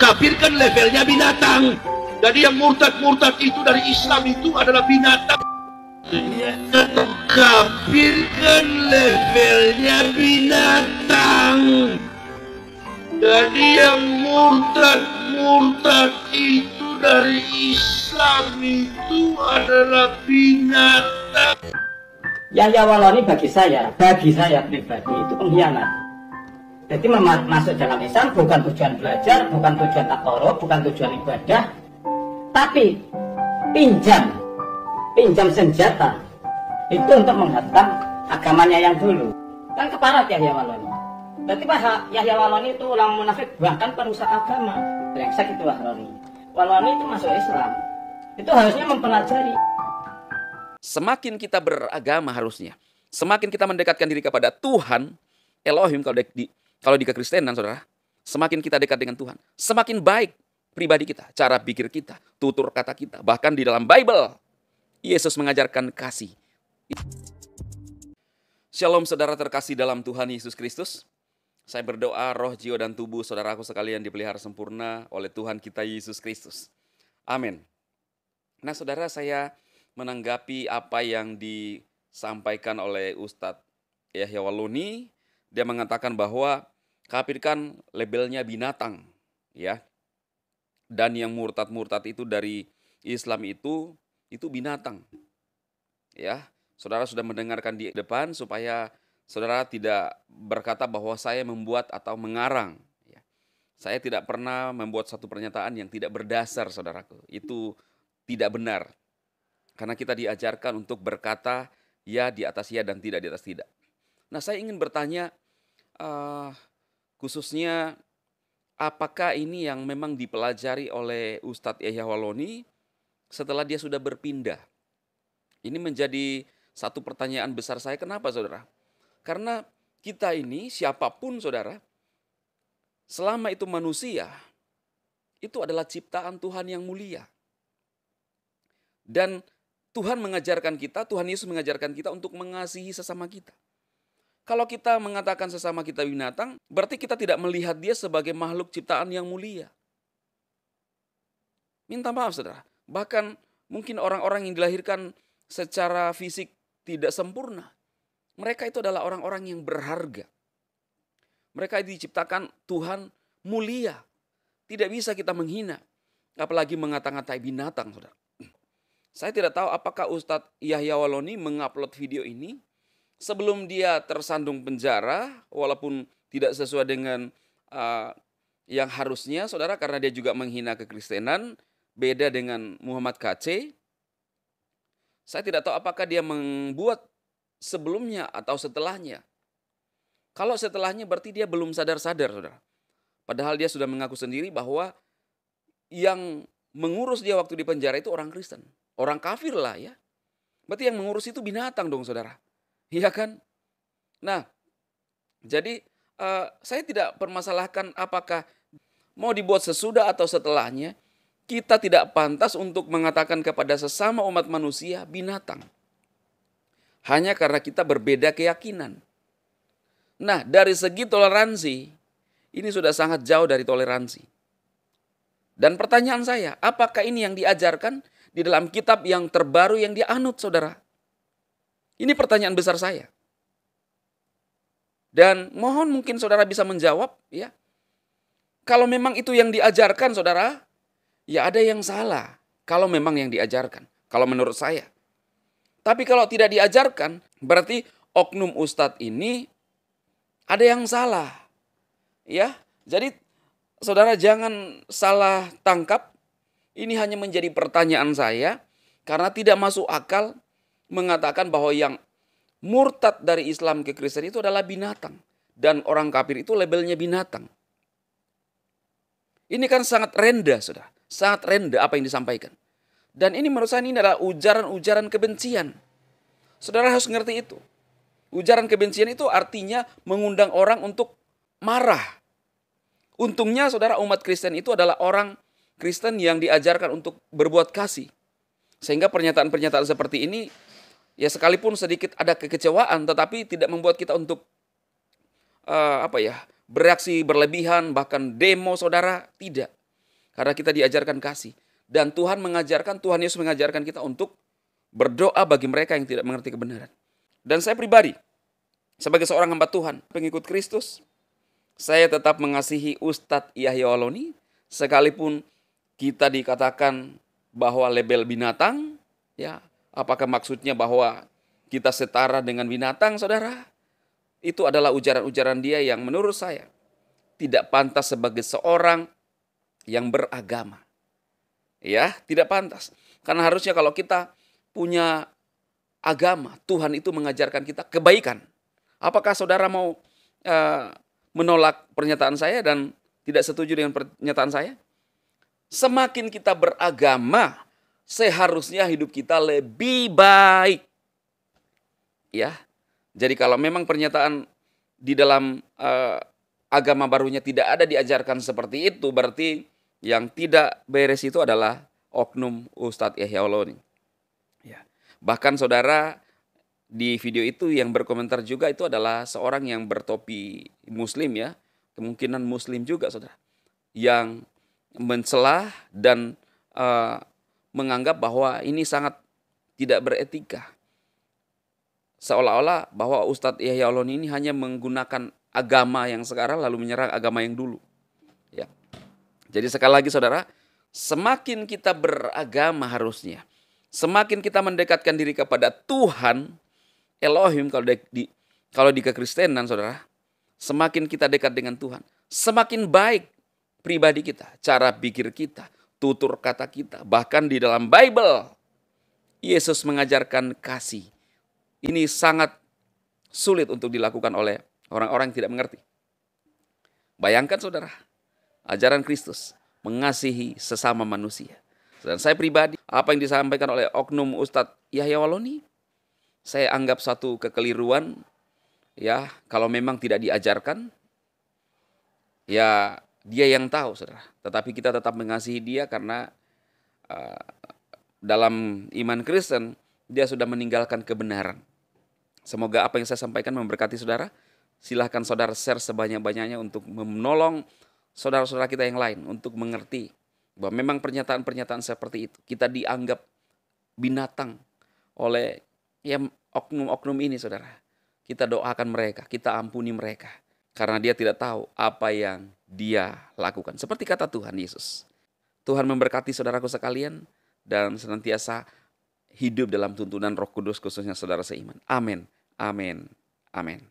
Kafir kan levelnya binatang. Jadi yang murtad-murtad itu dari Islam itu adalah binatang. Kafir kan levelnya binatang. Jadi yang murtad itu dari Islam itu adalah binatang. Yahya Waloni bagi saya pribadi itu pengkhianat. Jadi masuk dalam Islam bukan tujuan belajar, bukan tujuan takarub, bukan tujuan ibadah, tapi pinjam senjata itu untuk menghantam agamanya yang dulu. Kan keparat Yahya Waloni. Berarti Yahya Waloni itu orang munafik, bahkan perusak agama. Brengsek itu Waloni itu masuk Islam. Itu harusnya mempelajari. Semakin kita beragama harusnya, semakin kita mendekatkan diri kepada Tuhan, Elohim kalau di kekristenan, saudara, semakin kita dekat dengan Tuhan, semakin baik pribadi kita, cara pikir kita, tutur kata kita. Bahkan di dalam Bible, Yesus mengajarkan kasih. Shalom saudara terkasih dalam Tuhan Yesus Kristus. Saya berdoa roh, jiwa, dan tubuh saudaraku sekalian dipelihara sempurna oleh Tuhan kita Yesus Kristus. Amin. Nah saudara, saya menanggapi apa yang disampaikan oleh Ustadz Yahya Waloni. Dia mengatakan bahwa kafir kan labelnya binatang, ya. Dan yang murtad itu dari Islam itu binatang. Ya, saudara sudah mendengarkan di depan supaya saudara tidak berkata bahwa saya membuat atau mengarang. Ya. Saya tidak pernah membuat satu pernyataan yang tidak berdasar, saudaraku. Itu tidak benar. Karena kita diajarkan untuk berkata ya di atas ya dan tidak di atas tidak. Nah, saya ingin bertanya khususnya apakah ini yang memang dipelajari oleh Ustadz Yahya Waloni setelah dia sudah berpindah? Ini menjadi satu pertanyaan besar saya. Kenapa, saudara? Karena kita ini, siapapun, saudara, selama itu manusia, itu adalah ciptaan Tuhan yang mulia. Dan Tuhan mengajarkan kita, Tuhan Yesus mengajarkan kita untuk mengasihi sesama kita. Kalau kita mengatakan sesama kita binatang, berarti kita tidak melihat dia sebagai makhluk ciptaan yang mulia. Minta maaf, saudara. Bahkan mungkin orang-orang yang dilahirkan secara fisik tidak sempurna. Mereka itu adalah orang-orang yang berharga. Mereka diciptakan Tuhan mulia. Tidak bisa kita menghina. Apalagi mengata-ngatai binatang, saudara. Saya tidak tahu apakah Ustadz Yahya Waloni mengupload video ini sebelum dia tersandung penjara, walaupun tidak sesuai dengan yang harusnya, saudara, karena dia juga menghina kekristenan, beda dengan Muhammad KC. Saya tidak tahu apakah dia membuat sebelumnya atau setelahnya. Kalau setelahnya berarti dia belum sadar-sadar, saudara. Padahal dia sudah mengaku sendiri bahwa yang mengurus dia waktu di penjara itu orang Kristen. Orang kafir lah ya. Berarti yang mengurus itu binatang dong, saudara. Iya kan? Nah, jadi saya tidak permasalahkan apakah mau dibuat sesudah atau setelahnya. Kita tidak pantas untuk mengatakan kepada sesama umat manusia binatang. Hanya karena kita berbeda keyakinan. Nah, dari segi toleransi, ini sudah sangat jauh dari toleransi. Dan pertanyaan saya, apakah ini yang diajarkan di dalam kitab yang terbaru yang dia anut, saudara? Ini pertanyaan besar saya. Dan mohon mungkin saudara bisa menjawab, ya. Kalau memang itu yang diajarkan, saudara, ya ada yang salah. Kalau memang yang diajarkan, kalau menurut saya. Tapi kalau tidak diajarkan, berarti oknum ustadz ini ada yang salah. Ya, jadi saudara jangan salah tangkap. Ini hanya menjadi pertanyaan saya karena tidak masuk akal mengatakan bahwa yang murtad dari Islam ke Kristen itu adalah binatang dan orang kafir itu labelnya binatang. Ini kan sangat rendah, saudara. Sangat rendah apa yang disampaikan. Dan ini menurut saya ini adalah ujaran-ujaran kebencian. Saudara harus ngerti itu. Ujaran kebencian itu artinya mengundang orang untuk marah. Untungnya saudara umat Kristen itu adalah orang Kristen yang diajarkan untuk berbuat kasih. Sehingga pernyataan-pernyataan seperti ini ya sekalipun sedikit ada kekecewaan tetapi tidak membuat kita untuk bereaksi berlebihan, bahkan demo saudara. Tidak. Karena kita diajarkan kasih. Dan Tuhan Yesus mengajarkan kita untuk berdoa bagi mereka yang tidak mengerti kebenaran. Dan saya pribadi, sebagai seorang hamba Tuhan, pengikut Kristus, saya tetap mengasihi Ustadz Yahya Waloni, sekalipun kita dikatakan bahwa label binatang, ya, apakah maksudnya bahwa kita setara dengan binatang, saudara? Itu adalah ujaran-ujaran dia yang menurut saya tidak pantas sebagai seorang yang beragama. Ya, tidak pantas. Karena harusnya kalau kita punya agama, Tuhan itu mengajarkan kita kebaikan. Apakah saudara mau menolak pernyataan saya dan tidak setuju dengan pernyataan saya? Semakin kita beragama, seharusnya hidup kita lebih baik. Ya. Jadi kalau memang pernyataan di dalam agama barunya tidak ada diajarkan seperti itu, berarti yang tidak beres itu adalah oknum Ustadz Yahya Waloni. Ya. Bahkan saudara, di video itu yang berkomentar juga itu adalah seorang yang bertopi muslim, ya. Kemungkinan muslim juga saudara. Yang mencela dan menganggap bahwa ini sangat tidak beretika. Seolah-olah bahwa Ustadz Yahya Waloni ini hanya menggunakan agama yang sekarang lalu menyerang agama yang dulu. Ya. Jadi sekali lagi saudara, semakin kita beragama harusnya, semakin kita mendekatkan diri kepada Tuhan, Elohim kalau di kekristenan saudara, semakin kita dekat dengan Tuhan, semakin baik pribadi kita, cara pikir kita, tutur kata kita. Bahkan di dalam Bible, Yesus mengajarkan kasih. Ini sangat sulit untuk dilakukan oleh orang-orang yang tidak mengerti. Bayangkan saudara, ajaran Kristus mengasihi sesama manusia. Dan saya pribadi, apa yang disampaikan oleh oknum Ustadz Yahya Waloni, saya anggap satu kekeliruan. Ya, kalau memang tidak diajarkan, ya dia yang tahu saudara. Tetapi kita tetap mengasihi dia karena dalam iman Kristen, dia sudah meninggalkan kebenaran. Semoga apa yang saya sampaikan memberkati saudara. Silahkan saudara share sebanyak-banyaknya untuk menolong saudara-saudara kita yang lain untuk mengerti bahwa memang pernyataan-pernyataan seperti itu kita dianggap binatang oleh oknum-oknum ini saudara. Kita doakan mereka, kita ampuni mereka karena dia tidak tahu apa yang dia lakukan. Seperti kata Tuhan Yesus. Tuhan memberkati saudaraku sekalian dan senantiasa hidup dalam tuntunan Roh Kudus khususnya saudara seiman. Amin. Amin. Amin.